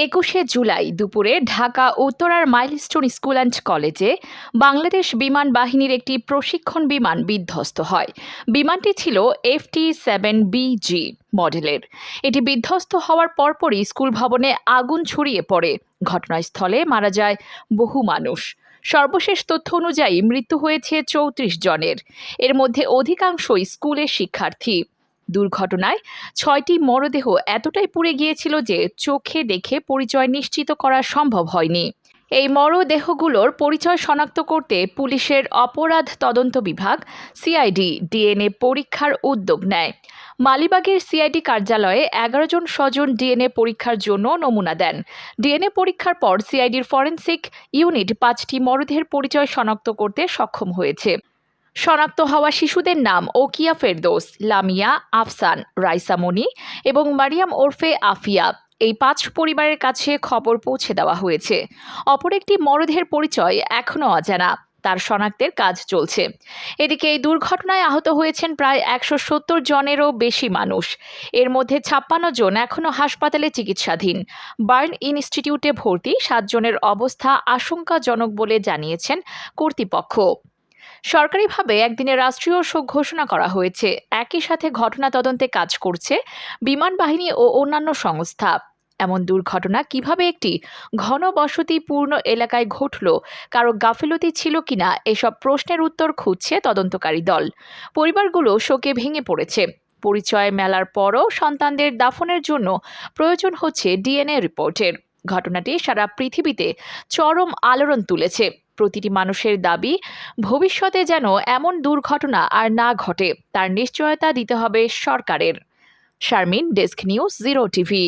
২১শে জুলাই দুপুরে ঢাকা উত্তরার মাইলস্টোন স্কুল অ্যান্ড কলেজে বাংলাদেশ বিমান বাহিনীর একটি প্রশিক্ষণ বিমান বিধ্বস্ত হয়। বিমানটি ছিল FT-7BG মডেলের। এটি বিধ্বস্ত হওয়ার পরপরই স্কুল ভবনে আগুন ছড়িয়ে পড়ে। ঘটনাস্থলে মারা যায় বহু মানুষ। সর্বশেষ তথ্য অনুযায়ী মৃত্যু হয়েছে ৩৪ জনের, এর মধ্যে অধিকাংশই স্কুলের শিক্ষার্থী। দুর্ঘটনায় ৬টি মরদেহ এতটাই পুড়ে গিয়েছিল যে চোখে দেখে পরিচয় নিশ্চিত করা সম্ভব হয়নি। এই মরদেহগুলোর পরিচয় শনাক্ত করতে পুলিশের অপরাধ তদন্ত বিভাগ সিআইডি ডিএনএ পরীক্ষার উদ্যোগ নেয়। মালিবাগের সিআইডি কার্যালয়ে ১১ জন স্বজন ডিএনএ পরীক্ষার জন্য নমুনা দেন। ডিএনএ পরীক্ষার পর সিআইডির ফরেনসিক ইউনিট ৫টি মরদেহের পরিচয় শনাক্ত করতে সক্ষম হয়েছে। শনাক্ত হওয়া শিশুদের নাম ওকিয়া ফেরদৌস, লামিয়া, আফসান, রাইসা মনি এবং মারিয়াম ওরফে আফিয়া। এই ৫ পরিবারের কাছে খবর পৌঁছে দেওয়া হয়েছে। অপর একটি মরদেহের পরিচয় এখনও অজানা, তার শনাক্তের কাজ চলছে। এদিকে এই দুর্ঘটনায় আহত হয়েছেন প্রায় ১৭০ জনেরও বেশি মানুষ। এর মধ্যে ৫৬ জন এখনও হাসপাতালে চিকিৎসাধীন। বার্ন ইনস্টিটিউটে ভর্তি ৭ জনের অবস্থা আশঙ্কাজনক বলে জানিয়েছেন কর্তৃপক্ষ। সরকারিভাবে একদিনের রাষ্ট্রীয় শোক ঘোষণা করা হয়েছে। একই সাথে ঘটনা তদন্তে কাজ করছে বিমান বাহিনী ও অন্যান্য সংস্থা। এমন দুর্ঘটনা কিভাবে একটি ঘনবসতিপূর্ণ এলাকায় ঘটল, কারো গাফিলতি ছিল কিনা, এসব প্রশ্নের উত্তর খুঁজছে তদন্তকারী দল। পরিবারগুলো শোকে ভেঙে পড়েছে। পরিচয় মেলার পরও সন্তানদের দাফনের জন্য প্রয়োজন হচ্ছে ডিএনএ রিপোর্টের। ঘটনাটি সারা পৃথিবীতে চরম আলোড়ন তুলেছে। প্রতিটি মানুষের দাবি, ভবিষ্যতে যেন এমন দুর্ঘটনা আর না ঘটে তার নিশ্চয়তা দিতে হবে সরকারের। Sharmin, desk news, 0 TV.